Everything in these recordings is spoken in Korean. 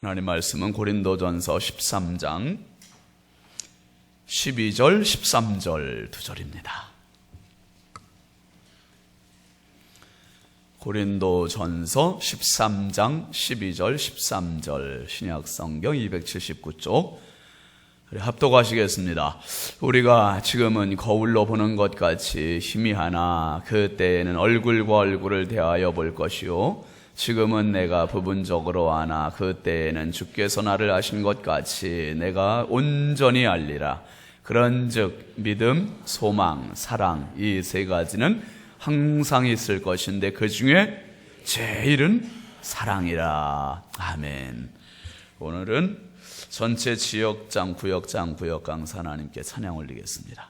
하나님 말씀은 고린도전서 13장 12절 13절 두 절입니다. 고린도전서 13장 12절 13절 신약성경 279쪽 합독하시겠습니다. 우리가 지금은 거울로 보는 것 같이 희미하나 그때에는 얼굴과 얼굴을 대하여 볼 것이요 지금은 내가 부분적으로 아나 그때에는 주께서 나를 아신 것 같이 내가 온전히 알리라. 그런즉 믿음, 소망, 사랑 이 세 가지는 항상 있을 것인데 그 중에 제일은 사랑이라. 아멘. 오늘은 전체 지역장, 구역장, 구역 강사 하나님께 찬양 올리겠습니다.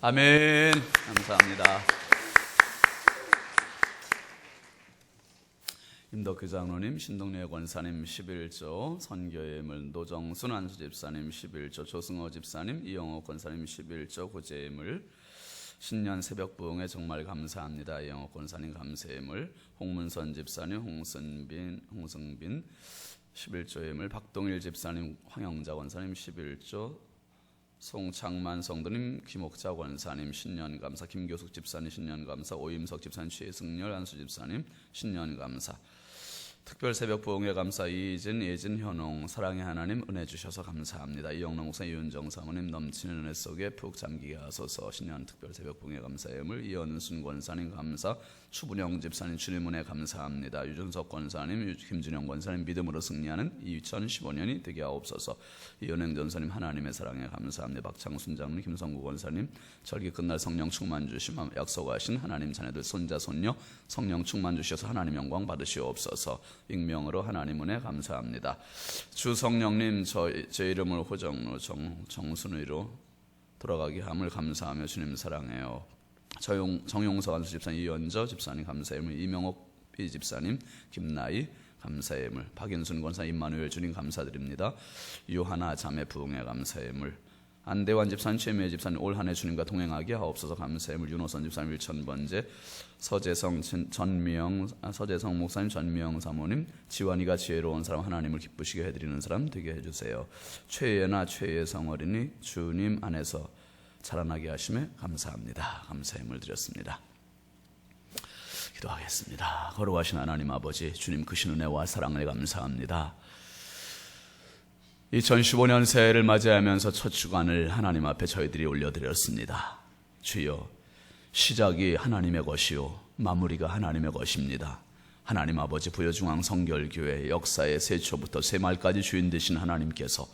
아멘. 감사합니다. 임덕규 장로님, 신동래 권사님 11조, 선교예물 노정순 안수 집사님 11조, 조승호 집사님, 이영호 권사님 11조, 구제예물 신년 새벽 부흥에 정말 감사합니다. 이영호 권사님 감사예물, 홍문선 집사님, 홍승빈 11조 예물, 박동일 집사님, 황영자 권사님 11조, 송창만 성도님, 김옥자 권사님 신년감사, 김교숙 집사님 신년감사, 오임석 집사님, 최승열 안수 집사님 신년감사, 특별 새벽 부흥회 감사 이진, 예진, 현홍 사랑의 하나님 은혜 주셔서 감사합니다. 이영롱 목사, 이윤정 사모님 넘치는 은혜 속에 푹 잠기게 하소서. 신년 특별 새벽 부흥회 감사의 예물 이현순 권사님 감사, 추분영 집사님 주님 은혜 감사합니다. 유준석 권사님, 김준영 권사님 믿음으로 승리하는 2015년이 되게 하옵소서. 이은행 전사님 하나님의 사랑에 감사합니다. 박창순 장로님, 김성구 권사님 절기 끝날 성령 충만 주심 약속하신 하나님 자녀들 손자 손녀 성령 충만 주셔서 하나님 영광 받으시옵소서. 익명으로 하나님 은혜 감사합니다. 주 성령님 제 이름을 호정로 정순의로 돌아가게 함을 감사하며 주님 사랑해요. 정용석 안수 집사님, 이연저 집사님 감사해물, 이명옥 B 집사님, 김나희 감사해물, 박인순 권사, 임마누엘 주님 감사드립니다. 유하나 자매 부흥회 감사해물, 안대환 집사님, 최미애 집사님 올 한 해 주님과 동행하게 하옵소서 감사해물, 윤호선 집사님 1,000번째, 서재성 목사님, 전미영 사모님, 지환이가 지혜로운 사람, 하나님을 기쁘시게 해드리는 사람 되게 해주세요. 최예나 최예성 어린이 주님 안에서 자라나게 하심에 감사합니다. 감사의 힘을 드렸습니다. 기도하겠습니다. 거룩하신 하나님 아버지, 주님 크신 은혜와 사랑을 감사합니다. 2015년 새해를 맞이하면서 첫 주간을 하나님 앞에 저희들이 올려드렸습니다. 주여, 시작이 하나님의 것이요 마무리가 하나님의 것입니다. 하나님 아버지, 부여중앙 성결교회 역사의 세초부터 세말까지 주인 되신 하나님께서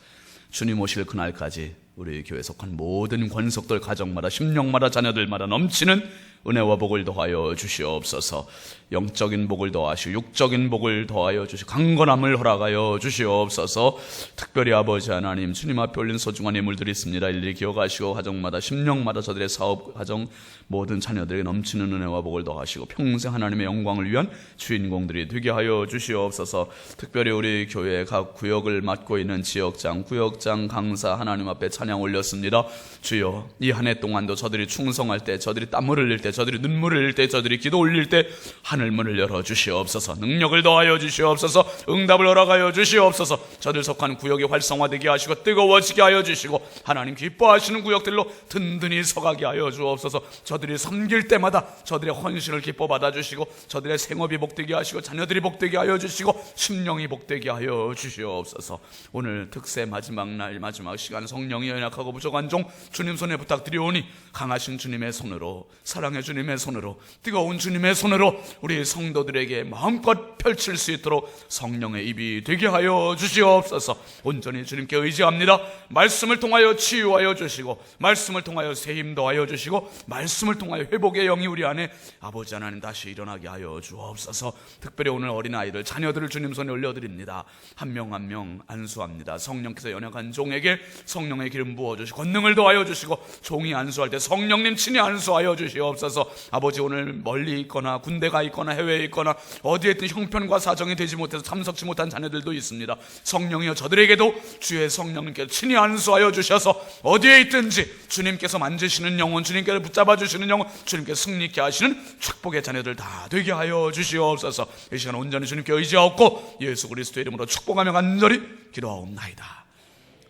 주님 오실 그날까지 우리 교회에 속한 모든 권속들, 가정마다, 심령마다, 자녀들마다 넘치는 은혜와 복을 더하여 주시옵소서. 영적인 복을 더하시고 육적인 복을 더하여 주시고 강건함을 허락하여 주시옵소서. 특별히 아버지 하나님, 주님 앞에 올린 소중한 예물들이 있습니다. 일일이 기억하시고 가정마다, 심령마다, 저들의 사업, 가정, 모든 자녀들에게 넘치는 은혜와 복을 더하시고 평생 하나님의 영광을 위한 주인공들이 되게 하여 주시옵소서. 특별히 우리 교회 각 구역을 맡고 있는 지역장, 구역장, 강사 하나님 앞에 찬양 올렸습니다. 주여, 이 한 해 동안도 저들이 충성할 때, 저들이 땀을 흘릴 때, 저들이 눈물을 흘릴 때, 저들이 기도 올릴 때 하늘문을 열어 주시옵소서. 능력을 더하여 주시옵소서. 응답을 허락하여 주시옵소서. 저들 속한 구역이 활성화되게 하시고 뜨거워지게 하여 주시고 하나님 기뻐하시는 구역들로 든든히 서가게 하여 주옵소서. 저들이 섬길 때마다 저들의 헌신을 기뻐 받아주시고 저들의 생업이 복되게 하시고 자녀들이 복되게 하여 주시고 심령이 복되게 하여 주시옵소서. 오늘 특세 마지막 날, 마지막 시간 성령이 연약하고 부족한 종 주님 손에 부탁드리오니 강하신 주님의 손으로, 사랑의 주님의 손으로, 뜨거운 주님의 손으로 우리 성도들에게 마음껏 펼칠 수 있도록 성령의 입이 되게 하여 주시옵소서. 온전히 주님께 의지합니다. 말씀을 통하여 치유하여 주시고, 말씀을 통하여 세임 더하여 주시고, 말씀을 통하여 회복의 영이 우리 안에 아버지 하나님 다시 일어나게 하여 주옵소서. 특별히 오늘 어린아이들, 자녀들을 주님 손에 올려드립니다. 한 명 한 명 안수합니다. 성령께서 연약한 종에게 성령의 기름 부어주시고 권능을 더하여 주시고, 종이 안수할 때 성령님 친히 안수하여 주시옵소서. 아버지, 오늘 멀리 있거나 군대가 있거나 해외에 있거나 어디에 있든 형편과 사정이 되지 못해서 참석치 못한 자녀들도 있습니다. 성령이여, 저들에게도 주의 성령님께서 친히 안수하여 주셔서 어디에 있든지 주님께서 만지시는 영혼, 주님께서 붙잡아 주시는 영혼, 주님께서 승리케 하시는 축복의 자녀들 다 되게 하여 주시옵소서. 이 시간 온전히 주님께 의지하옵고 예수 그리스도의 이름으로 축복하며 간절히 기도하옵나이다.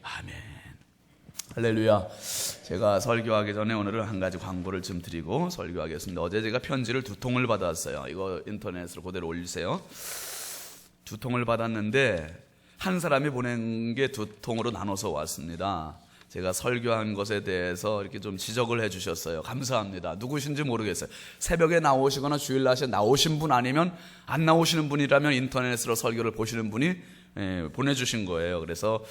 아멘. 할렐루야. 제가 설교하기 전에 오늘은 한 가지 광고를 좀 드리고 설교하겠습니다. 어제 제가 편지를 2통을 받았어요. 이거 인터넷으로 그대로 올리세요. 2통을 받았는데 한 사람이 보낸 게 2통으로 나눠서 왔습니다. 제가 설교한 것에 대해서 이렇게 좀 지적을 해 주셨어요. 감사합니다. 누구신지 모르겠어요. 새벽에 나오시거나 주일날에 나오신 분 아니면 안 나오시는 분이라면 인터넷으로 설교를 보시는 분이 보내주신 거예요. 그래서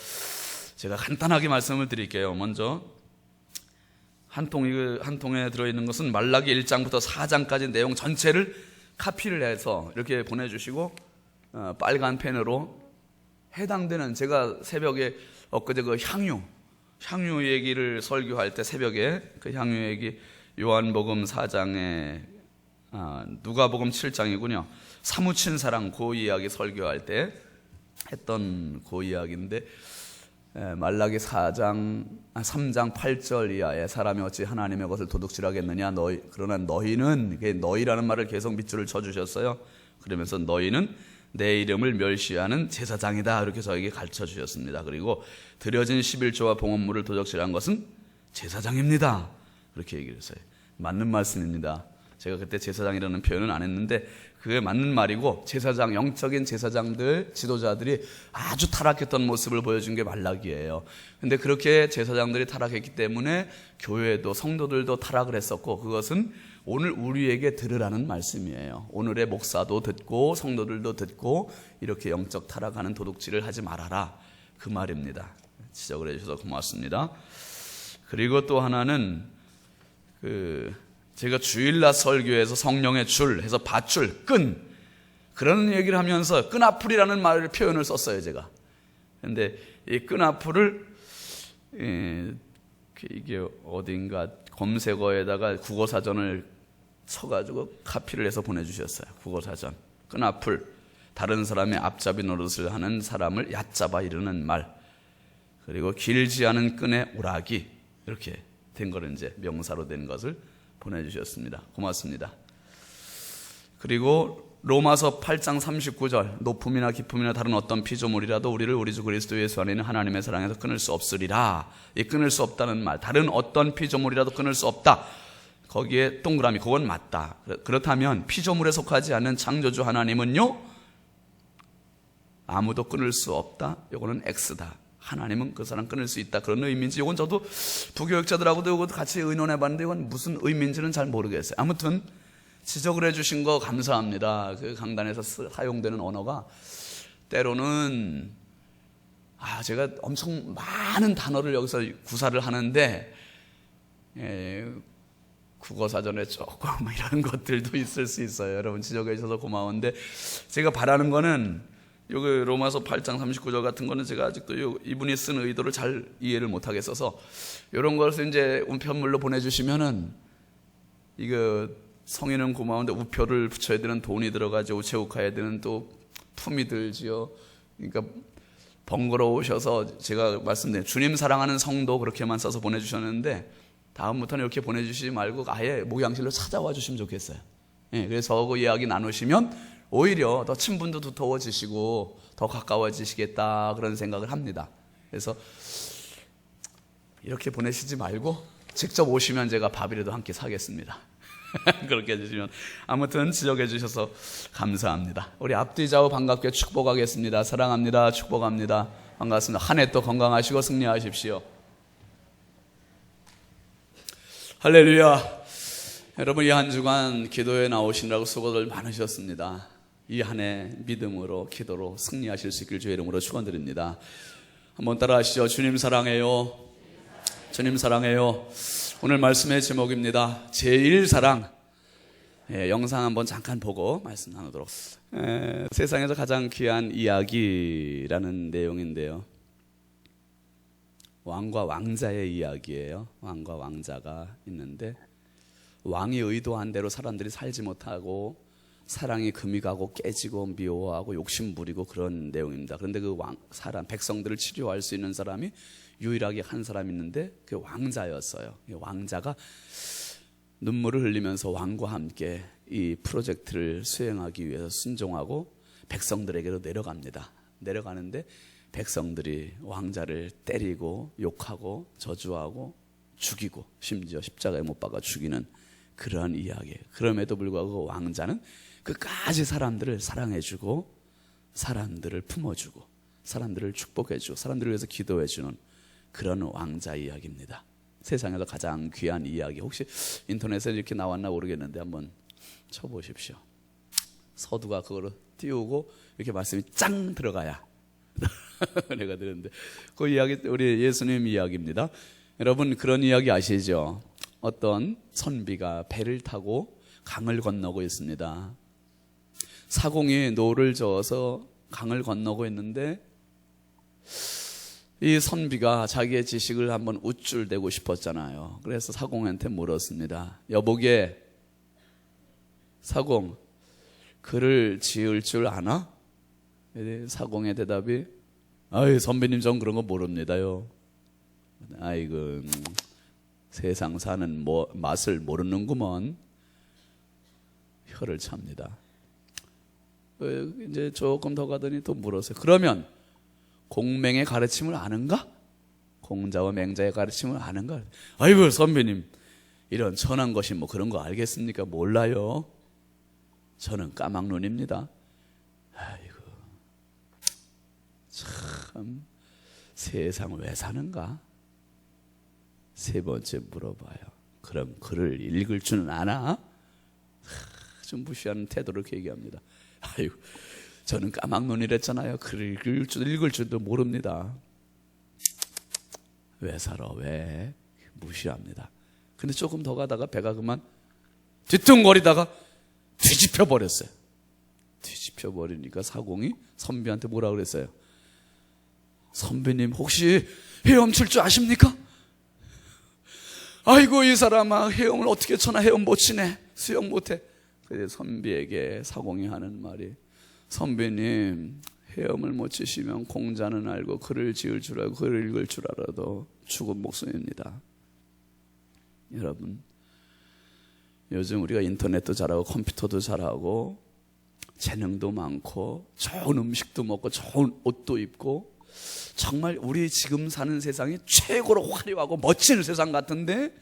제가 간단하게 말씀을 드릴게요. 먼저 한 통에 들어있는 것은 말라기 1장부터 4장까지 내용 전체를 카피를 해서 이렇게 보내주시고 빨간 펜으로 해당되는, 제가 새벽에 엊그제 그 향유 얘기를 설교할 때 새벽에 그 향유 얘기 요한복음 4장에 누가복음 7장이군요. 사무친 사랑 그 이야기 설교할 때 했던 그 이야기인데, 말라기 3장 8절 이하에 사람이 어찌 하나님의 것을 도둑질하겠느냐, 그러나 너희는, 너희라는 말을 계속 밑줄을 쳐주셨어요. 그러면서 너희는 내 이름을 멸시하는 제사장이다, 이렇게 저에게 가르쳐 주셨습니다. 그리고 드려진 11조와 봉헌물을 도적질한 것은 제사장입니다, 그렇게 얘기를 했어요. 맞는 말씀입니다. 제가 그때 제사장이라는 표현은 안 했는데 그게 맞는 말이고, 제사장, 영적인 제사장들, 지도자들이 아주 타락했던 모습을 보여준 게 말라기예요. 근데 그렇게 제사장들이 타락했기 때문에 교회도 성도들도 타락을 했었고, 그것은 오늘 우리에게 들으라는 말씀이에요. 오늘의 목사도 듣고 성도들도 듣고 이렇게 영적 타락하는 도둑질을 하지 말아라, 그 말입니다. 지적을 해주셔서 고맙습니다. 그리고 또 하나는 제가 주일날 설교에서 성령의 줄 해서 밧줄, 끈, 그런 얘기를 하면서 끈아풀이라는 말을 표현을 썼어요, 제가. 근데 이 끈아풀을 이게 어딘가 검색어에다가 국어사전을 쳐가지고 카피를 해서 보내주셨어요. 국어사전. 끈아풀, 다른 사람의 앞잡이 노릇을 하는 사람을 얕잡아 이르는 말, 그리고 길지 않은 끈의 오라기, 이렇게 된 거를 이제 명사로 된 것을 보내주셨습니다. 고맙습니다. 그리고 로마서 8장 39절, 높음이나 깊음이나 다른 어떤 피조물이라도 우리를 우리 주 그리스도 예수 안에 있는 하나님의 사랑에서 끊을 수 없으리라. 이 끊을 수 없다는 말, 다른 어떤 피조물이라도 끊을 수 없다. 거기에 동그라미, 그건 맞다. 그렇다면 피조물에 속하지 않는 창조주 하나님은요, 아무도 끊을 수 없다. 이거는 X다. 하나님은 그 사람 끊을 수 있다. 그런 의미인지, 이건 저도 부교육자들하고도 이거 같이 의논해 봤는데 이건 무슨 의미인지는 잘 모르겠어요. 아무튼 지적을 해주신 거 감사합니다. 그 강단에서 사용되는 언어가 때로는 제가 엄청 많은 단어를 여기서 구사를 하는데 국어사전에 조금 이런 것들도 있을 수 있어요. 여러분 지적해 주셔서 고마운데, 제가 바라는 거는 여기 로마서 8장 39절 같은 거는 제가 아직도 이분이 쓴 의도를 잘 이해를 못 하겠어서, 이런 것을 이제 우편물로 보내주시면은 이거 성인은 고마운데 우표를 붙여야 되는 돈이 들어가죠. 우체국가야 되는 또 품이 들지요. 그러니까 번거로우셔서 제가 말씀드린 주님 사랑하는 성도 그렇게만 써서 보내주셨는데, 다음부터는 이렇게 보내주시지 말고 아예 목양실로 찾아와 주시면 좋겠어요. 그래서 저하고 이야기 나누시면 오히려 더 친분도 두터워지시고 더 가까워지시겠다, 그런 생각을 합니다. 그래서 이렇게 보내시지 말고 직접 오시면 제가 밥이라도 함께 사겠습니다. 그렇게 해주시면. 아무튼 지적해 주셔서 감사합니다. 우리 앞뒤 좌우 반갑게 축복하겠습니다. 사랑합니다. 축복합니다. 반갑습니다. 한 해 또 건강하시고 승리하십시오. 할렐루야. 여러분 이 한 주간 기도에 나오시느라고 수고들 많으셨습니다. 이 한 해 믿음으로 기도로 승리하실 수 있길 주의 이름으로 축원드립니다. 한번 따라하시죠. 주님 사랑해요. 주님 사랑해요. 오늘 말씀의 제목입니다. 제1사랑. 영상 한번 잠깐 보고 말씀 나누도록. 세상에서 가장 귀한 이야기라는 내용인데요, 왕과 왕자의 이야기예요. 왕과 왕자가 있는데 왕이 의도한 대로 사람들이 살지 못하고 사랑이 금이 가고 깨지고 미워하고 욕심 부리고 그런 내용입니다. 그런데 그 사람, 백성들을 치료할 수 있는 사람이 유일하게 한 사람이 있는데 그게 왕자였어요. 왕자가 눈물을 흘리면서 왕과 함께 이 프로젝트를 수행하기 위해서 순종하고 백성들에게로 내려갑니다. 내려가는데 백성들이 왕자를 때리고 욕하고 저주하고 죽이고 심지어 십자가에 못 박아 죽이는 그러한 이야기예요. 그럼에도 불구하고 왕자는 끝까지 사람들을 사랑해주고 사람들을 품어주고 사람들을 축복해주고 사람들을 위해서 기도해주는 그런 왕자 이야기입니다. 세상에서 가장 귀한 이야기. 혹시 인터넷에 이렇게 나왔나 모르겠는데 한번 쳐보십시오. 서두가 그거를 띄우고 이렇게 말씀이 짱 들어가야 내가 들었는데 그 이야기 우리 예수님 이야기입니다. 여러분 그런 이야기 아시죠? 어떤 선비가 배를 타고 강을 건너고 있습니다. 사공이 노를 저어서 강을 건너고 있는데 이 선비가 자기의 지식을 한번 우쭐대고 싶었잖아요. 그래서 사공한테 물었습니다. 여보게, 사공, 글을 지을 줄 아나? 사공의 대답이, 아이 선배님 전 그런 거 모릅니다요. 아이고 세상 사는 맛을 모르는구먼. 혀를 찹니다. 이제 조금 더 가더니 또 물었어요. 그러면 공맹의 가르침을 아는가? 공자와 맹자의 가르침을 아는가? 아이고 선배님 이런 천한 것이 뭐 그런 거 알겠습니까? 몰라요. 저는 까막눈입니다. 아이고 참 세상 왜 사는가? 세 번째 물어봐요. 그럼 글을 읽을 줄은 아나? 좀 무시하는 태도로 얘기합니다. 아이고 저는 까막눈이랬잖아요. 글을 읽을 줄도 모릅니다. 왜 살아? 왜? 무시합니다. 근데 조금 더 가다가 배가 그만 뒤뚱거리다가 뒤집혀 버렸어요. 뒤집혀 버리니까 사공이 선비한테 뭐라 그랬어요? 선배님 혹시 헤엄칠 줄 아십니까? 아이고 이 사람아 헤엄을 어떻게 쳐나 헤엄 못 치네. 수영 못해. 그래서 선비에게 사공이 하는 말이 선배님 헤엄을 못 치시면 공자는 알고 글을 지을 줄 알고 글을 읽을 줄 알아도 죽은 목숨입니다. 여러분 요즘 우리가 인터넷도 잘하고 컴퓨터도 잘하고 재능도 많고 좋은 음식도 먹고 좋은 옷도 입고 정말 우리 지금 사는 세상이 최고로 화려하고 멋진 세상 같은데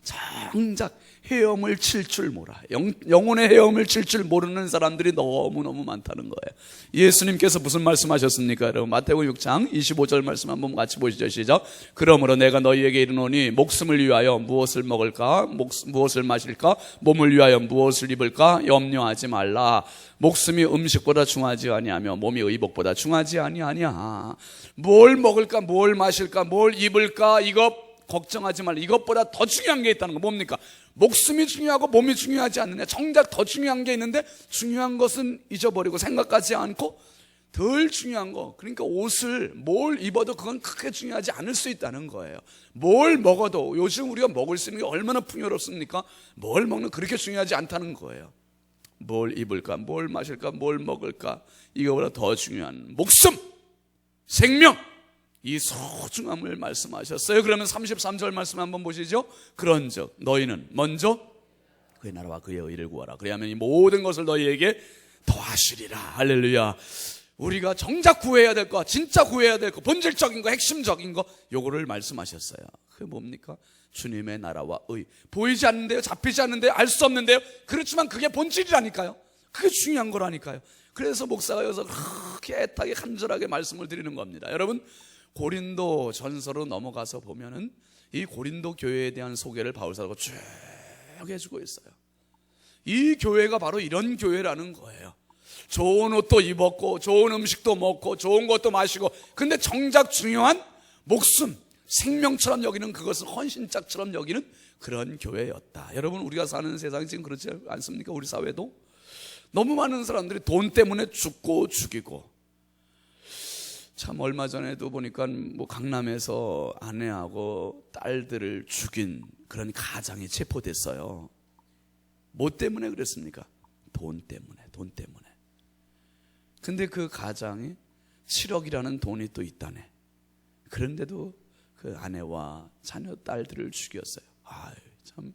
정작 헤엄을 칠 줄 몰라. 영혼의 헤엄을 칠 줄 모르는 사람들이 너무너무 많다는 거예요. 예수님께서 무슨 말씀하셨습니까? 여러분 마태복음 6장 25절 말씀 한번 같이 보시죠. 시작. 그러므로 내가 너희에게 이르노니 목숨을 위하여 무엇을 먹을까, 무엇을 마실까, 몸을 위하여 무엇을 입을까 염려하지 말라. 목숨이 음식보다 중하지 아니하며 몸이 의복보다 중하지 아니하냐. 뭘 먹을까, 뭘 마실까, 뭘 입을까, 이거 걱정하지 말라. 이것보다 더 중요한 게 있다는 거. 뭡니까? 목숨이 중요하고 몸이 중요하지 않느냐. 정작 더 중요한 게 있는데 중요한 것은 잊어버리고 생각하지 않고 덜 중요한 거, 그러니까 옷을 뭘 입어도 그건 크게 중요하지 않을 수 있다는 거예요. 뭘 먹어도, 요즘 우리가 먹을 수 있는 게 얼마나 풍요롭습니까? 뭘 먹는 그렇게 중요하지 않다는 거예요. 뭘 입을까, 뭘 마실까, 뭘 먹을까, 이거보다 더 중요한 목숨, 생명, 이 소중함을 말씀하셨어요. 그러면 33절 말씀 한번 보시죠. 그런즉 너희는 먼저 그의 나라와 그의 의를 구하라. 그래야면 이 모든 것을 너희에게 더하시리라. 할렐루야. 우리가 정작 구해야 될 거, 진짜 구해야 될 거, 본질적인 거, 핵심적인 거, 요거를 말씀하셨어요. 그게 뭡니까? 주님의 나라와 의. 보이지 않는데요, 잡히지 않는데요, 알 수 없는데요, 그렇지만 그게 본질이라니까요. 그게 중요한 거라니까요. 그래서 목사가 여기서 그렇게 애타게 간절하게 말씀을 드리는 겁니다. 여러분, 고린도 전서로 넘어가서 보면은 이 고린도 교회에 대한 소개를 바울사도가 쭉 해주고 있어요. 이 교회가 바로 이런 교회라는 거예요. 좋은 옷도 입었고 좋은 음식도 먹고 좋은 것도 마시고, 근데 정작 중요한 목숨, 생명처럼 여기는, 그것은 헌신짝처럼 여기는 그런 교회였다. 여러분, 우리가 사는 세상이 지금 그렇지 않습니까? 우리 사회도 너무 많은 사람들이 돈 때문에 죽고 죽이고, 참 얼마 전에도 보니까 뭐 강남에서 아내하고 딸들을 죽인 그런 가장이 체포됐어요. 뭐 때문에 그랬습니까? 돈 때문에. 근데 그 가장이 7억이라는 돈이 또 있다네. 그런데도 그 아내와 자녀 딸들을 죽였어요. 참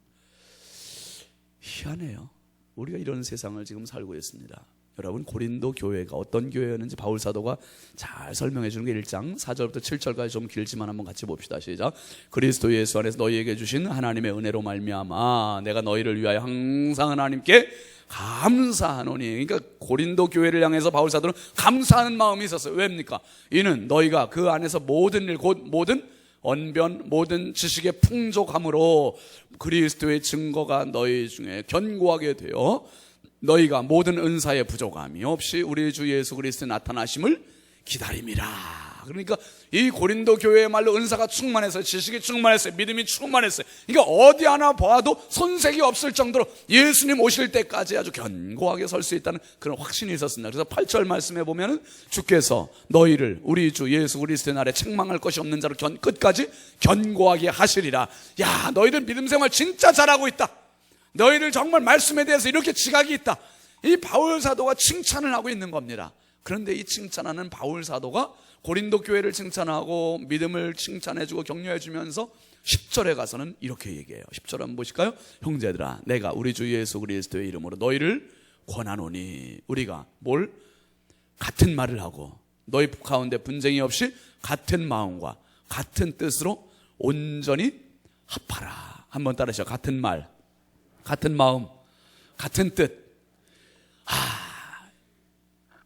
희한해요. 우리가 이런 세상을 지금 살고 있습니다. 여러분, 고린도 교회가 어떤 교회였는지 바울 사도가 잘 설명해 주는 게 1장 4절부터 7절까지 좀 길지만 한번 같이 봅시다. 시작. 그리스도 예수 안에서 너희에게 주신 하나님의 은혜로 말미암아 내가 너희를 위하여 항상 하나님께 감사하노니. 그러니까 고린도 교회를 향해서 바울 사도는 감사하는 마음이 있었어요. 왜입니까? 이는 너희가 그 안에서 모든 일, 곧 모든 언변, 모든 지식의 풍족함으로 그리스도의 증거가 너희 중에 견고하게 되어 너희가 모든 은사의 부족함이 없이 우리 주 예수 그리스도의 나타나심을 기다림이라. 그러니까 이 고린도 교회의 말로 은사가 충만했어요. 지식이 충만했어요. 믿음이 충만했어요. 그러니까 어디 하나 봐도 손색이 없을 정도로 예수님 오실 때까지 아주 견고하게 설 수 있다는 그런 확신이 있었습니다. 그래서 8절 말씀에 보면은 주께서 너희를 우리 주 예수 그리스도의 날에 책망할 것이 없는 자로 끝까지 견고하게 하시리라. 야, 너희들 믿음 생활 진짜 잘하고 있다. 너희들 정말 말씀에 대해서 이렇게 지각이 있다. 이 바울 사도가 칭찬을 하고 있는 겁니다. 그런데 이 칭찬하는 바울 사도가 고린도 교회를 칭찬하고 믿음을 칭찬해주고 격려해주면서 10절에 가서는 이렇게 얘기해요. 10절 한번 보실까요? 형제들아, 내가 우리 주 예수 그리스도의 이름으로 너희를 권하노니. 우리가 뭘? 같은 말을 하고 너희 가운데 분쟁이 없이 같은 마음과 같은 뜻으로 온전히 합하라. 한번 따라하시죠. 같은 말, 같은 마음, 같은 뜻.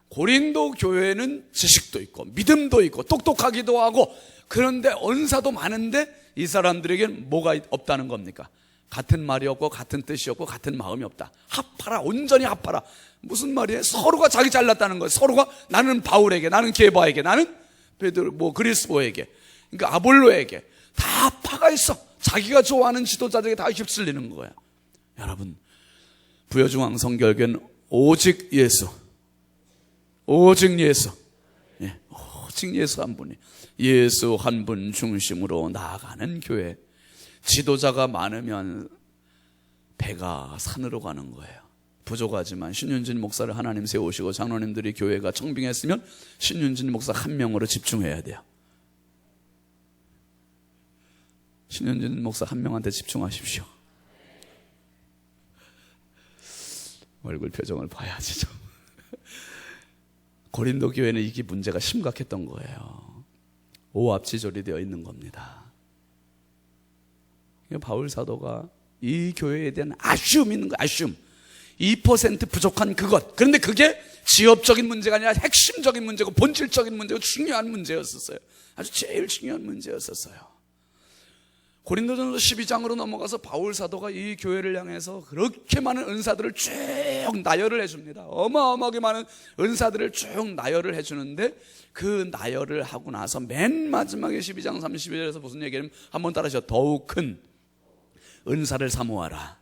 고린도 교회는 지식도 있고 믿음도 있고 똑똑하기도 하고, 그런데 언사도 많은데 이 사람들에게는 뭐가 없다는 겁니까? 같은 말이 없고 같은 뜻이 없고 같은 마음이 없다. 합하라, 온전히 합하라. 무슨 말이에요? 서로가 자기 잘났다는 거예요. 서로가, 나는 바울에게, 나는 게바에게, 나는 베드로, 그리스도에게, 그러니까 아볼로에게 다 파가 있어. 자기가 좋아하는 지도자들에게 다 휩쓸리는 거예요. 여러분, 부여중앙 성결교는 오직 예수, 오직 예수, 오직 예수 한 분이, 예수 한 분 중심으로 나아가는 교회. 지도자가 많으면 배가 산으로 가는 거예요. 부족하지만 신윤진 목사를 하나님 세우시고 장로님들이 교회가 청빙했으면 신윤진 목사 한 명으로 집중해야 돼요. 신윤진 목사 한 명한테 집중하십시오. 얼굴 표정을 봐야지 좀. 고린도 교회는 이게 문제가 심각했던 거예요. 오합지졸이 되어 있는 겁니다. 바울 사도가 이 교회에 대한 아쉬움이 있는 거예요. 아쉬움. 2% 부족한 그것. 그런데 그게 지엽적인 문제가 아니라 핵심적인 문제고 본질적인 문제고 중요한 문제였었어요. 아주 제일 중요한 문제였었어요. 고린도전서 12장으로 넘어가서 바울 사도가 이 교회를 향해서 그렇게 많은 은사들을 쭉 나열을 해줍니다. 어마어마하게 많은 은사들을 쭉 나열을 해주는데 그 나열을 하고 나서 맨 마지막에 12장 31절에서 무슨 얘기냐면 한번 따라하시죠. 더욱 큰 은사를 사모하라.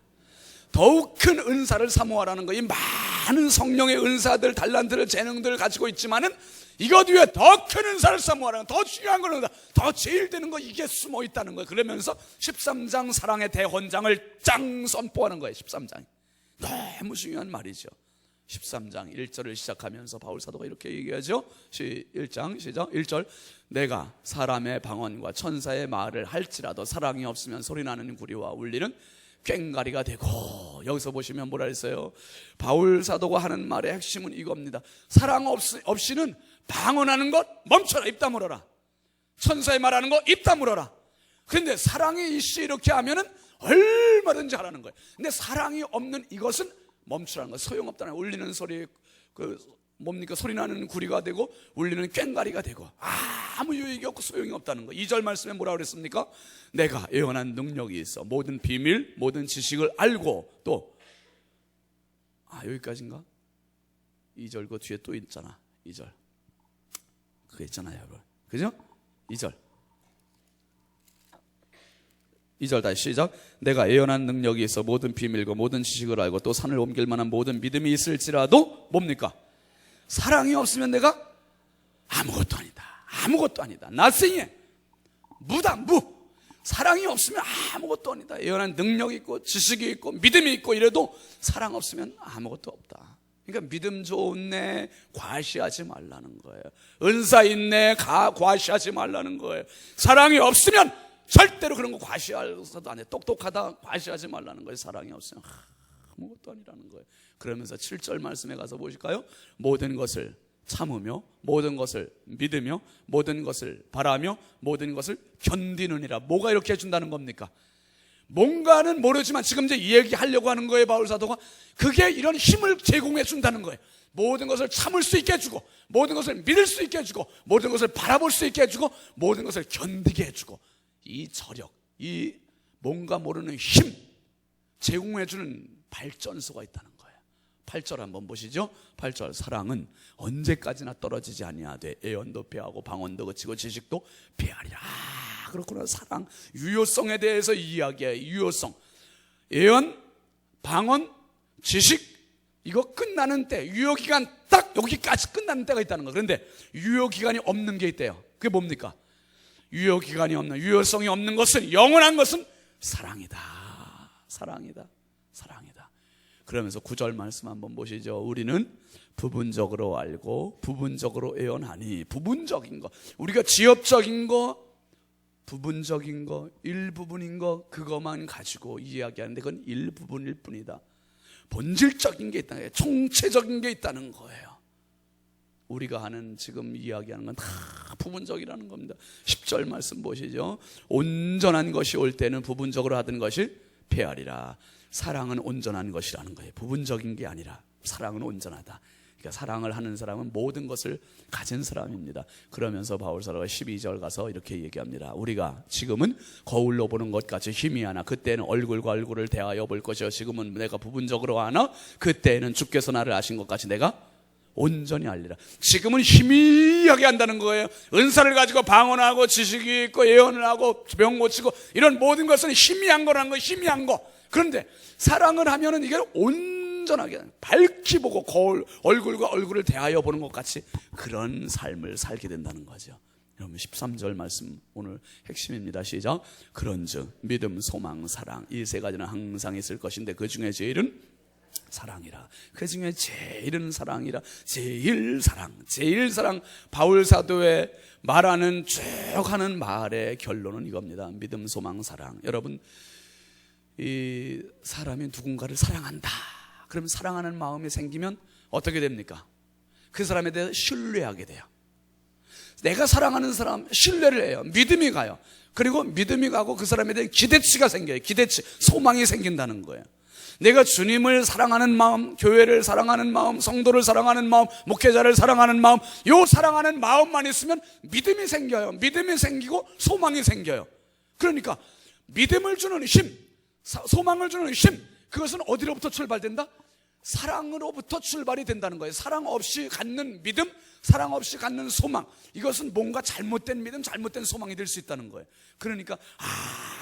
더욱 큰 은사를 사모하라는 거예요. 이 많은 성령의 은사들, 달란트를, 재능들을 가지고 있지만은 이것 위에 더 큰 은사를 사모하라는, 더 중요한 거는 더 제일 되는 거, 이게 숨어 있다는 거예요. 그러면서 13장 사랑의 대헌장을 짱 선포하는 거예요. 13장이 너무 중요한 말이죠. 13장 1절을 시작하면서 바울 사도가 이렇게 얘기하죠. 1장 시작 1절. 내가 사람의 방언과 천사의 말을 할지라도 사랑이 없으면 소리나는 구리와 울리는 꽹가리가 되고. 여기서 보시면 뭐라 했어요? 바울 사도가 하는 말의 핵심은 이겁니다. 사랑 없이는 방언하는 것 멈춰라. 입 다물어라. 천사의 말하는 거 입 다물어라. 그런데 사랑이 있이 이렇게 하면은 얼마든지 하라는 거예요. 근데 사랑이 없는 이것은 멈추라는 거예요. 소용없다는 거예요. 울리는 소리, 뭡니까? 소리 나는 구리가 되고 울리는 꽹가리가 되고 아무 유익이 없고 소용이 없다는 거예요. 2절 말씀에 뭐라고 그랬습니까? 내가 예언한 능력이 있어 모든 비밀 모든 지식을 알고 또 여기까지인가? 2절 그 뒤에 또 있잖아. 2절 그게 있잖아요, 여러분. 그죠? 2절 다시 시작. 내가 예언한 능력이 있어 모든 비밀과 모든 지식을 알고 또 산을 옮길 만한 모든 믿음이 있을지라도 뭡니까? 사랑이 없으면 내가 아무것도 아니다. 아무것도 아니다. nothing이에요. 무다. 사랑이 없으면 아무것도 아니다. 예언한 능력이 있고 지식이 있고 믿음이 있고 이래도 사랑 없으면 아무것도 없다. 그러니까 믿음 좋네 과시하지 말라는 거예요. 은사 있네 과시하지 말라는 거예요. 사랑이 없으면 절대로 그런 거 과시해서도 안 돼. 똑똑하다 과시하지 말라는 거예요. 사랑이 없으면 아무것도 아니라는 거예요. 그러면서 7절 말씀에 가서 보실까요? 모든 것을 참으며 모든 것을 믿으며 모든 것을 바라며 모든 것을 견디느니라. 뭐가 이렇게 해준다는 겁니까? 뭔가는 모르지만 지금 이제 이 얘기하려고 하는 거예요. 바울 사도가 그게 이런 힘을 제공해 준다는 거예요. 모든 것을 참을 수 있게 해주고 모든 것을 믿을 수 있게 해주고 모든 것을 바라볼 수 있게 해주고 모든 것을 견디게 해주고 이 저력, 이 뭔가 모르는 힘 제공해 주는 발전소가 있다는 거예요. 8절 한번 보시죠. 8절. 사랑은 언제까지나 떨어지지 아니하되 애언도 배하고 방언도 그치고 지식도 배하리라. 그렇구나. 사랑 유효성에 대해서 이야기해요. 유효성. 애언, 방언, 지식 이거 끝나는 때 유효기간 딱 여기까지 끝나는 때가 있다는 거예요. 그런데 유효기간이 없는 게 있대요. 그게 뭡니까? 유효기간이 없는, 유효성이 없는 것은, 영원한 것은 사랑이다. 사랑이다. 사랑이다. 그러면서 9절 말씀 한번 보시죠. 우리는 부분적으로 알고 부분적으로 애언하니. 부분적인 거, 우리가 지엽적인 거, 부분적인 거, 일부분인 거 그것만 가지고 이야기하는데 그건 일부분일 뿐이다. 본질적인 게 있다는 거예요. 총체적인 게 있다는 거예요. 우리가 하는 지금 이야기하는 건 다 부분적이라는 겁니다. 10절 말씀 보시죠. 온전한 것이 올 때는 부분적으로 하던 것이 패하리라. 사랑은 온전한 것이라는 거예요. 부분적인 게 아니라 사랑은 온전하다. 그러니까 사랑을 하는 사람은 모든 것을 가진 사람입니다. 그러면서 바울 사도가 12절 가서 이렇게 얘기합니다. 우리가 지금은 거울로 보는 것 같이 희미하나 그때는 얼굴과 얼굴을 대하여 볼 것이요 지금은 내가 부분적으로 하나 그때는 주께서 나를 아신 것 같이 내가 온전히 알리라. 지금은 희미하게 한다는 거예요. 은사를 가지고 방언하고 지식이 있고 예언을 하고 병 고치고 이런 모든 것은 희미한 거라는 거예요. 희미한 거. 그런데 사랑을 하면은 이게 온전하게 밝히 보고 거울, 얼굴과 얼굴을 대하여 보는 것 같이 그런 삶을 살게 된다는 거죠. 여러분 13절 말씀 오늘 핵심입니다. 시작. 그런즉 믿음, 소망, 사랑 이 세 가지는 항상 있을 것인데 그 중에 제일은 사랑이라. 그 중에 제일은 사랑이라. 제일 사랑. 바울 사도의 말하는 쭉 하는 말의 결론은 이겁니다. 믿음, 소망, 사랑. 여러분 이 사람이 누군가를 사랑한다. 그럼 사랑하는 마음이 생기면 어떻게 됩니까? 그 사람에 대해 신뢰하게 돼요. 내가 사랑하는 사람 신뢰를 해요. 믿음이 가요. 그리고 믿음이 가고 그 사람에 대한 기대치가 생겨요. 기대치, 소망이 생긴다는 거예요. 내가 주님을 사랑하는 마음, 교회를 사랑하는 마음, 성도를 사랑하는 마음, 목회자를 사랑하는 마음, 요 사랑하는 마음만 있으면 믿음이 생겨요. 믿음이 생기고 소망이 생겨요. 그러니까 믿음을 주는 힘, 소망을 주는 힘, 그것은 어디로부터 출발된다? 사랑으로부터 출발이 된다는 거예요. 사랑 없이 갖는 믿음, 사랑 없이 갖는 소망, 이것은 뭔가 잘못된 믿음, 잘못된 소망이 될 수 있다는 거예요. 그러니까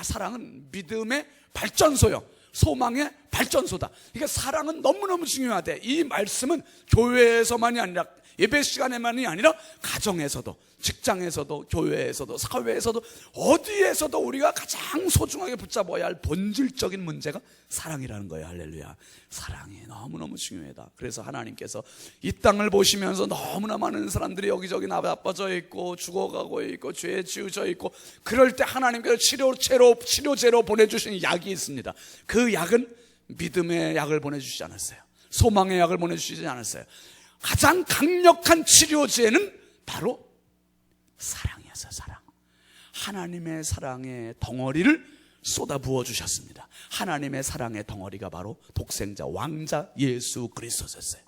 사랑은 믿음의 발전소요, 소망의 발전소다. 그러니까 사랑은 너무너무 중요하대. 이 말씀은 교회에서만이 아니라, 예배 시간에만이 아니라 가정에서도, 직장에서도, 교회에서도, 사회에서도, 어디에서도 우리가 가장 소중하게 붙잡아야 할 본질적인 문제가 사랑이라는 거예요. 할렐루야. 사랑이 너무너무 중요하다. 그래서 하나님께서 이 땅을 보시면서 너무나 많은 사람들이 여기저기 나빠져 있고 죽어가고 있고 죄에 지어져 있고, 그럴 때 하나님께서 치료제로 보내주신 약이 있습니다. 그 약은 믿음의 약을 보내주시지 않았어요. 소망의 약을 보내주시지 않았어요. 가장 강력한 치료제는 바로 사랑이었어요. 사랑. 하나님의 사랑의 덩어리를 쏟아 부어 주셨습니다. 하나님의 사랑의 덩어리가 바로 독생자 왕자 예수 그리스도였어요.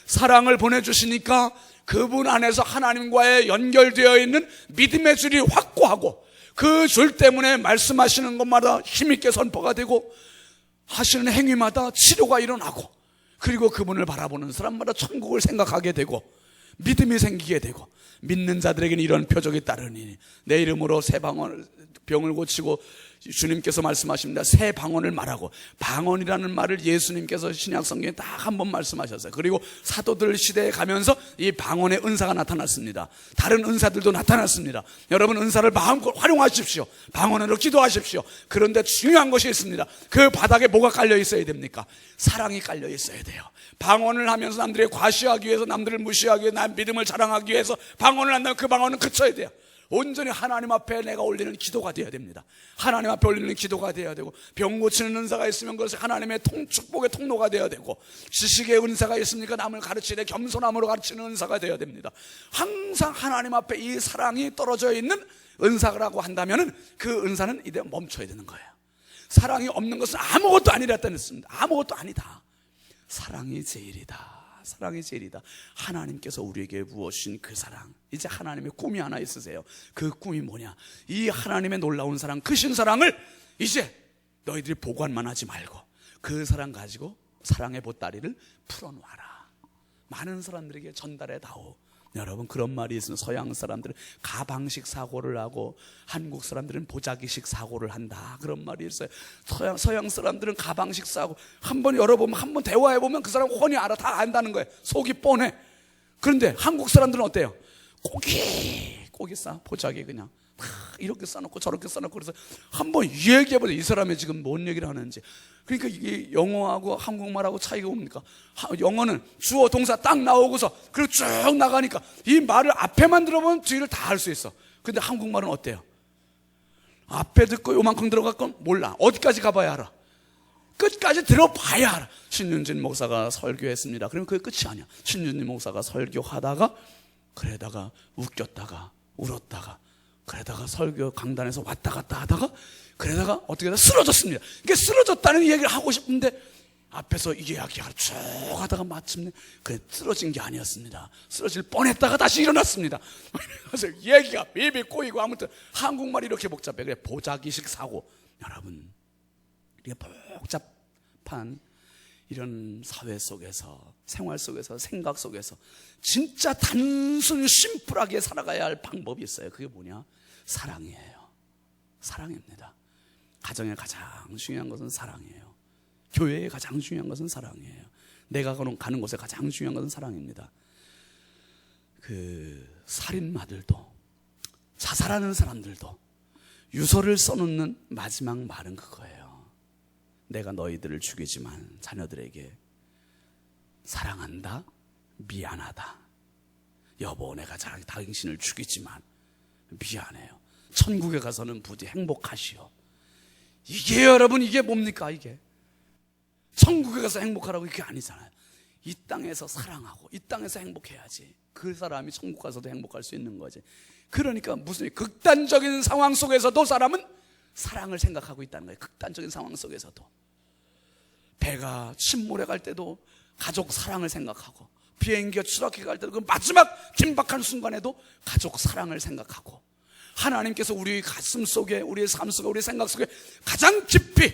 사랑을 보내주시니까 그분 안에서 하나님과의 연결되어 있는 믿음의 줄이 확고하고, 그 줄 때문에 말씀하시는 것마다 힘있게 선포가 되고, 하시는 행위마다 치료가 일어나고, 그리고 그분을 바라보는 사람마다 천국을 생각하게 되고 믿음이 생기게 되고, 믿는 자들에게는 이런 표적이 따르니 내 이름으로 새 병을 고치고, 주님께서 말씀하십니다. 새 방언을 말하고, 방언이라는 말을 예수님께서 신약 성경에 딱 한 번 말씀하셨어요. 그리고 사도들 시대에 가면서 이 방언의 은사가 나타났습니다. 다른 은사들도 나타났습니다. 여러분, 은사를 마음껏 활용하십시오. 방언으로 기도하십시오. 그런데 중요한 것이 있습니다. 그 바닥에 뭐가 깔려 있어야 됩니까? 사랑이 깔려 있어야 돼요. 방언을 하면서 남들이 과시하기 위해서, 남들을 무시하기 위해서, 남 믿음을 자랑하기 위해서 방언을 한다면 그 방언은 그쳐야 돼요. 온전히 하나님 앞에 내가 올리는 기도가 되어야 됩니다. 하나님 앞에 올리는 기도가 되어야 되고, 병 고치는 은사가 있으면 그것이 하나님의 축복의 통로가 되어야 되고, 지식의 은사가 있습니까? 남을 가르치되 겸손함으로 가르치는 은사가 되어야 됩니다. 항상 하나님 앞에 이 사랑이 떨어져 있는 은사라고 한다면 그 은사는 이제 멈춰야 되는 거예요. 사랑이 없는 것은 아무것도 아니라 했습니다. 아무것도 아니다. 사랑이 제일이다. 사랑이 제일이다. 하나님께서 우리에게 부어주신 그 사랑, 이제 하나님의 꿈이 하나 있으세요. 그 꿈이 뭐냐? 이 하나님의 놀라운 사랑, 크신 사랑을 이제 너희들이 보관만 하지 말고 그 사랑 가지고 사랑의 보따리를 풀어놓아라. 많은 사람들에게 전달해 다오. 여러분, 그런 말이 있어요. 서양 사람들은 가방식 사고를 하고 한국 사람들은 보자기식 사고를 한다, 그런 말이 있어요. 서양 사람들은 가방식 사고, 한번 열어보면, 한번 대화해보면 그 사람 훤히 알아. 다 안다는 거예요. 속이 뻔해. 그런데 한국 사람들은 어때요? 꼬기 싸. 보자기 그냥 이렇게 싸놓고 저렇게 싸놓고. 그래서 한번 얘기해보세요. 이 사람이 지금 뭔 얘기를 하는지. 그러니까 이게 영어하고 한국말하고 차이가 뭡니까? 영어는 주어 동사 딱 나오고서 그리고 쭉 나가니까 이 말을 앞에만 들어보면 뒤를 다 할 수 있어. 근데 한국말은 어때요? 앞에 듣고 요만큼 들어갈 건 몰라. 어디까지 가봐야 알아. 끝까지 들어봐야 알아. 신윤진 목사가 설교했습니다. 그러면 그게 끝이 아니야. 신윤진 목사가 설교하다가 그러다가 웃겼다가 울었다가 그러다가 설교 강단에서 왔다 갔다 하다가 그러다가 어떻게 하다 쓰러졌습니다. 이게 쓰러졌다는 얘기를 하고 싶은데 앞에서 이게 이야기를 쭉 하다가 마침내 그래 쓰러진 게 아니었습니다. 쓰러질 뻔했다가 다시 일어났습니다. 그래서 얘기가 비비 꼬이고, 아무튼 한국말이 이렇게 복잡해. 그래, 보자기식 사고. 여러분, 이게 복잡한 이런 사회 속에서, 생활 속에서, 생각 속에서 진짜 단순히 심플하게 살아가야 할 방법이 있어요. 그게 뭐냐? 사랑이에요. 사랑입니다. 가정의 가장 중요한 것은 사랑이에요. 교회의 가장 중요한 것은 사랑이에요. 내가 가는 곳에 가장 중요한 것은 사랑입니다. 그 살인마들도, 자살하는 사람들도 유서를 써놓는 마지막 말은 그거예요. 내가 너희들을 죽이지만 자녀들에게 사랑한다, 미안하다. 여보, 내가 당신을 죽이지만 미안해요. 천국에 가서는 부디 행복하시오. 이게 여러분, 이게 뭡니까? 이게 천국에 가서 행복하라고 이게 아니잖아요. 이 땅에서 사랑하고 이 땅에서 행복해야지 그 사람이 천국 가서도 행복할 수 있는 거지. 그러니까 무슨 극단적인 상황 속에서도 사람은 사랑을 생각하고 있다는 거예요. 극단적인 상황 속에서도. 배가 침몰해 갈 때도 가족 사랑을 생각하고, 비행기가 추락해 갈 때도 그 마지막 긴박한 순간에도 가족 사랑을 생각하고, 하나님께서 우리 가슴 속에, 우리의 삶 속에, 우리의 생각 속에 가장 깊이,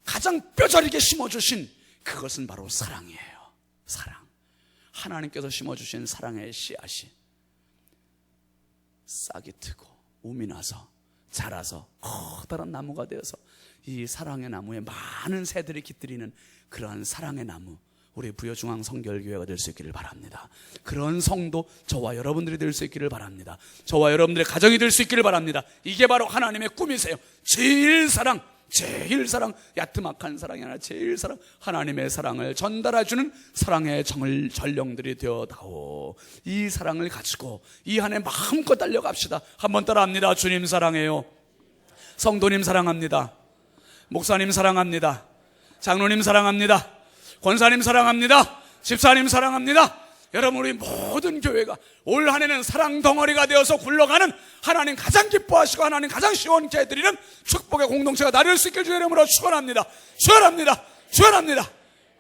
가장 뼈저리게 심어주신 그것은 바로 사랑이에요. 사랑. 하나님께서 심어주신 사랑의 씨앗이 싹이 트고 움이 나서 자라서 커다란 나무가 되어서 이 사랑의 나무에 많은 새들이 깃들이는 그러한 사랑의 나무, 우리 부여중앙 성결교회가 될 수 있기를 바랍니다. 그런 성도 저와 여러분들이 될 수 있기를 바랍니다. 저와 여러분들의 가정이 될 수 있기를 바랍니다. 이게 바로 하나님의 꿈이세요. 제일 사랑, 야트막한 사랑이 아니라 제일 사랑, 하나님의 사랑을 전달해주는 사랑의 전령들이 되어다오. 이 사랑을 가지고 이 한 해 마음껏 달려갑시다. 한번 따라합니다. 주님 사랑해요. 성도님 사랑합니다. 목사님 사랑합니다. 장로님 사랑합니다. 권사님 사랑합니다. 집사님 사랑합니다. 여러분, 우리 모든 교회가 올 한 해는 사랑 덩어리가 되어서 굴러가는, 하나님 가장 기뻐하시고 하나님 가장 시원케 해드리는 축복의 공동체가 나를 수 있길 주의 이름으로 축원합니다. 축원합니다. 축원합니다.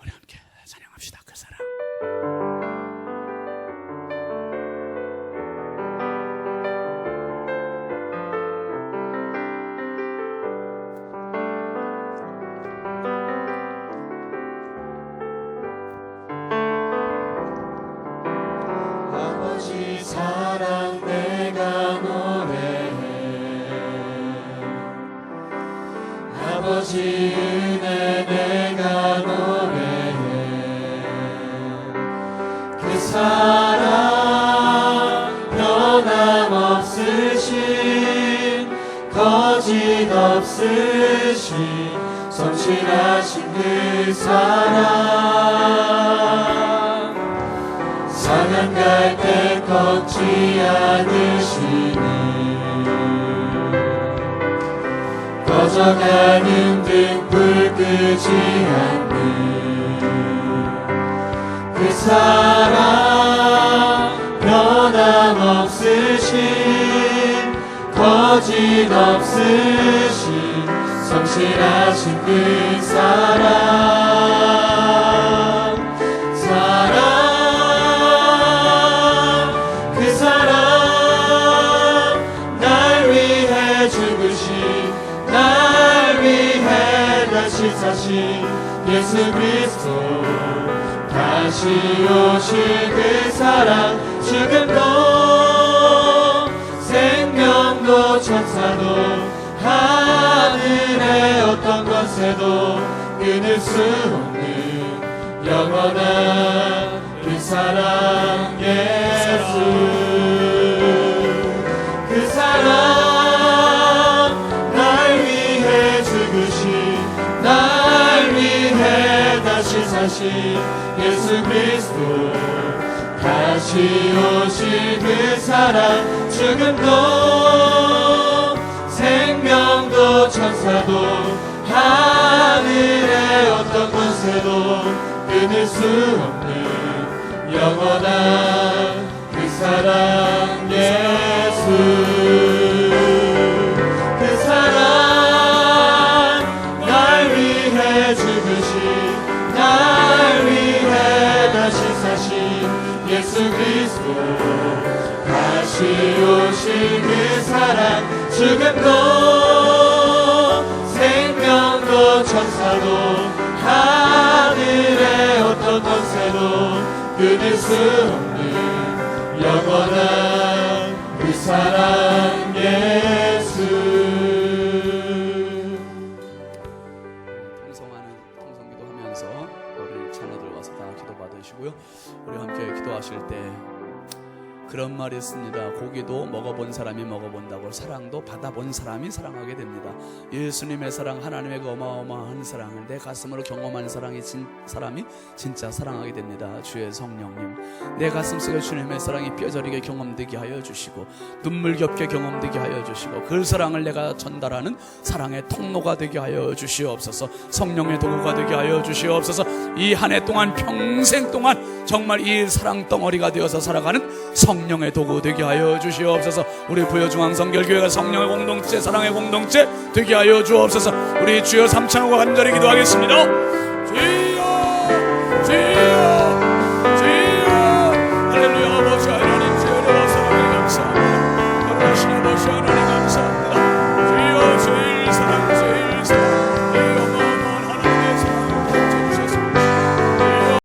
우리 함께 찬양합시다. 그 사랑. 사랑 내가 노래해, 아버지 은혜 내가 노래해. 그 사랑 변함없으신, 거짓 없으신, 성실하신 그 사랑, 상한 갈 때 꺾지 않으시니, 꺼져가는 등불 끄지 않는 그 사랑, 변함없으신, 거짓 없으신, 성실하신 그 사랑, 날 위해 다시 사신 예수 그리스도, 다시 오실 그 사랑, 죽음도 생명도 천사도 하늘의 어떤 권세도 끊을 수 없는 영원한 그 사랑 예수. 그 사랑, 날 위해 다시 사신 예수 그리스도, 다시 오실 그 사랑, 죽음도 생명도 천사도 하늘의 어떤 권세도 끊을 수 없는 영원한 그 사랑 예수. 그 사랑, 날 위해 다시 사신 예수 그리스도, 다시 오실 그 사랑, 죽음도 생명도 천사도 하늘의 어떤 권세도 끊을 수 없는 영원한 그 사랑 예수. 우리 함께 기도하실 때 그런 말이 있습니다. 고기도 먹어본 사람이 먹어본다고, 사랑도 받아본 사람이 사랑하게 됩니다. 예수님의 사랑, 하나님의 그 어마어마한 사랑을 내 가슴으로 경험한 사람이 진짜 사랑하게 됩니다. 주의 성령님, 내 가슴 속에 주님의 사랑이 뼈저리게 경험되게 하여 주시고, 눈물겹게 경험되게 하여 주시고, 그 사랑을 내가 전달하는 사랑의 통로가 되게 하여 주시옵소서. 성령의 도구가 되게 하여 주시옵소서. 이 한 해 동안, 평생 동안 정말 이 사랑 덩어리가 되어서 살아가는 성령의 도구 도구 되게 하여 주시옵소서. 우리 부여중앙성결교회가 성령의 공동체, 사랑의 공동체 되게 하여 주옵소서. 우리 주여 삼창하고 간절히 기도하겠습니다. 주여 주여 주여 할렐루야. 아버지 하나님, 주여 사랑에 감사합니다. 하나님 아버지 하나님